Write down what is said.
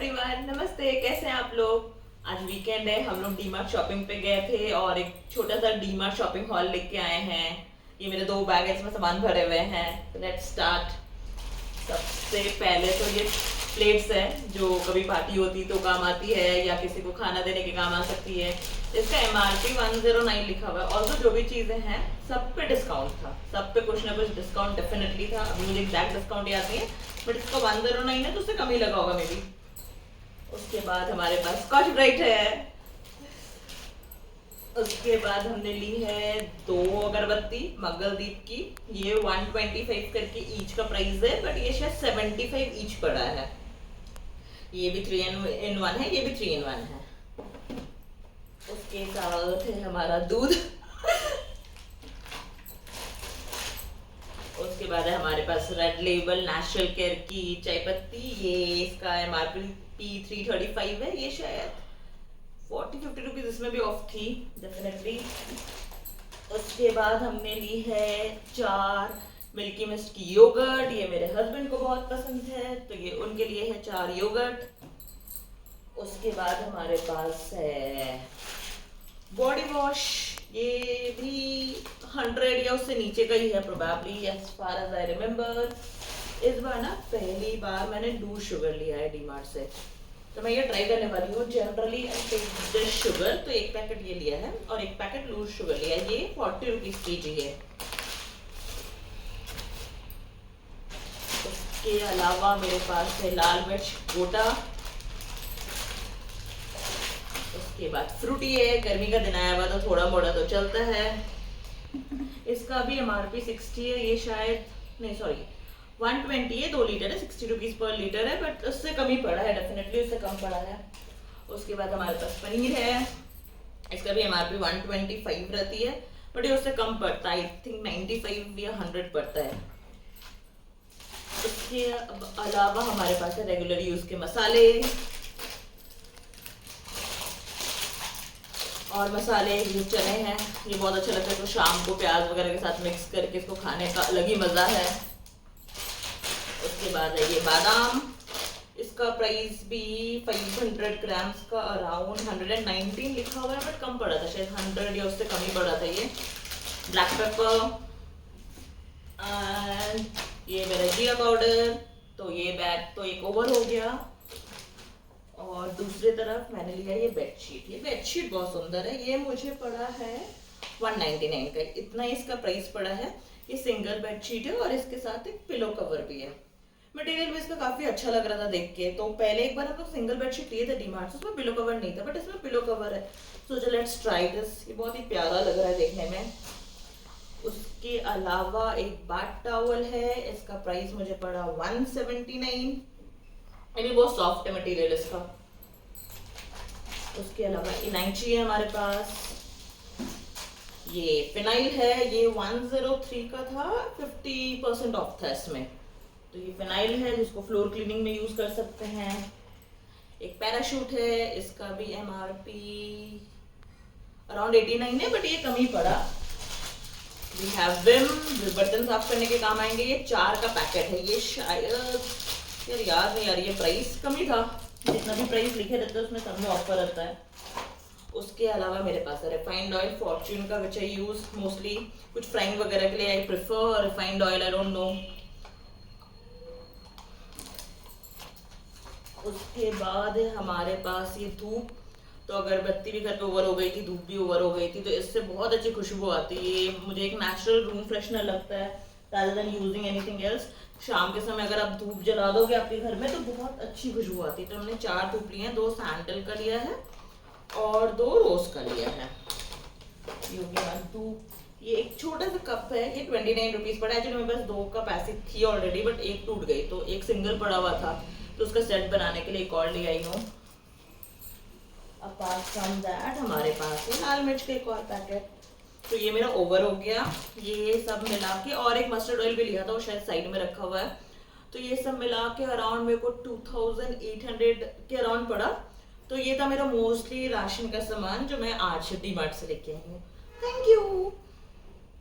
Everyone, नमस्ते। कैसे हैं आप लोग? आज वीकेंड है, हम लोग डीमार्ट शॉपिंग पे गए थे और एक छोटा सा डीमार्ट शॉपिंग हॉल लेके आए हैं। ये मेरे 2 बैग है, इसमें सामान भरे हुए हैं। Let's start. सबसे पहले तो ये प्लेट्स है जो कभी पार्टी होती तो काम आती है या किसी को खाना देने के काम आ सकती है। इसका MRP 109 लिखा हुआ है और तो जो भी चीजें हैं सब पे डिस्काउंट था, सब पे कुछ ना कुछ डिस्काउंट डेफिनेटली था। अभी मुझे एग्जैक्ट डिस्काउंट याद नहीं है, बट इसका 109 है तो उससे कम ही लगा होगा मे बी। उसके बाद हमारे पास स्कॉच ब्राइट है। उसके बाद हमने ली है 2 अगरबत्ती मंगलदीप की। ये 125 करके ईच का प्राइस है, बट ये शायद 75 ईच पड़ा है। ये भी 3 in 1 है, ये भी 3 in 1 है। उसके साथ है हमारा दूध। उसके बाद है हमारे पास रेड लेबल नेचुरल केयर की चाय पत्ती। ये इसका MRP 335 है। ये शायद 40-50 रुपीज इसमें भी ऑफ थी डेफिनेटली। उसके बाद हमने ली है 4 मिल्की मिस्ट की योगर्ट। ये मेरे हस्बैंड को बहुत पसंद है तो ये उनके लिए है 4 योगर्ट। उसके बाद हमारे पास है बॉडी वॉश। ये भी 100 या उससे नीचे का ही है probably, as far as I remember. इस बार ना पहली बार मैंने लूज शुगर लिया है डीमार्ट से, तो मैं ये ट्राई करने वाली हूँ। Generally I take this sugar, तो एक पैकेट ये लिया है और एक पैकेट लूज शुगर लिया है। ये 40 रुपीज kg है। उसके अलावा मेरे पास है लाल मिर्च गोटा। उसके बाद फ्रूटी है, गर्मी का दिन आया हुआ तो थोड़ा मोड़ा तो चलता है। इसका भी MRP 60 है। ये शायद नहीं, सॉरी 120 है। 2 लीटर है, 60 रुपीज पर लीटर है, बट उससे कम ही पड़ा है, डेफिनेटली उससे कम पड़ा है। उसके बाद हमारे पास पनीर है। इसका भी MRP 125 रहती है, बट ये उससे कम पड़ता है। आई थिंक 95 या 100 पड़ता है। उसके अलावा हमारे पास है रेगुलर यूज के मसाले। और मसाले ये चने हैं, ये बहुत अच्छा लगता है, तो शाम को प्याज वगैरह के साथ मिक्स करके इसको खाने का अलग ही मज़ा है। उसके बाद है ये बादाम। इसका प्राइस भी 500 ग्राम्स का अराउंड 119 लिखा हुआ है, बट कम पड़ा था, शायद 100 या उससे कम ही पड़ा था। ये ब्लैक पेपर एंड ये मेरा जीरा पाउडर। तो ये बैग तो एक ओवर हो गया। और दूसरी तरफ मैंने लिया ये बेडशीट। ये बेडशीट बहुत सुंदर है। ये मुझे पड़ा है 199 का, इतना इसका प्राइस पड़ा है। ये सिंगल बेडशीट है और इसके साथ एक पिलो कवर भी है। मटेरियल भी इसका काफी अच्छा लग रहा था देख के। तो पहले एक बार हम लोग सिंगल बेडशीट लिए थे डीमार्ट से, उसमें पिलो कवर नहीं था, बट इसमें पिलो कवर है। So let's try this. ये बहुत ही प्यारा लग रहा है देखने में। उसके अलावा एक बाथ टॉवल है। इसका प्राइस मुझे पड़ा 179। ये भी बहुत सॉफ्ट है मटेरियल इसका। उसके अलावा इलायची है हमारे पास। ये फिनाइल है, ये 103 का था, 50% ऑफ था इसमें। तो ये फिनाइल है जिसको फ्लोर क्लीनिंग में यूज कर सकते हैं। एक पैराशूट है, इसका भी MRP अराउंड 89 है, बट ये कम ही पड़ा। वी हैव विम, बर्तन साफ करने के काम आएंगे। ये 4 का पैकेट है। ये शायद यार याद नहीं आ रही है, प्राइस कम ही था। जितना भी प्राइस लिखे रहते हैं उसमें सब में ऑफर रहता है। उसके अलावा मेरे पास है रिफाइंड ऑयल फॉर्च्यून का, विच आई यूज मोस्टली कुछ फ्राइंग वगैरह के लिए। I prefer refined oil, I don't know. उसके बाद हमारे पास ये धूप। तो अगरबत्ती भी घर पे ओवर हो गई थी, धूप भी ओवर हो गई थी, तो इससे बहुत अच्छी खुशबू आती है। ये मुझे एक नेचुरल रूम फ्रेशनर लगता है rather than using anything else। शाम के समय अगर आप धूप जला दोगे आपके घर में तो बहुत अच्छी खुशबू आती है। तो हमने 4 धूप लिए हैं, 2 सैंडल का लिया है और 2 रोज का लिया है। ये एक छोटा सा कप है, ये 29 रुपीज पड़ा। एक्चुअली मेरे पास 2 का पैसे थी ऑलरेडी, बट एक टूट गई तो एक सिंगल पड़ा हुआ था, तो उसका सेट बनाने के लिए एक और ले आई हूँ। अपार्ट फ्रॉम दैट हमारे पास है लाल मिर्च का एक और पैकेट। तो ये मेरा ओवर हो गया। ये सब मिला के, और एक मस्टर्ड ऑयल भी लिया था, वो शायद साइड में रखा हुआ है। तो ये सब मिला के अराउंड मेरे को 2800 के अराउंड पड़ा। तो ये था मेरा मोस्टली राशन का सामान जो मैं आज डीमार्ट से लेके आई हूँ। Thank you.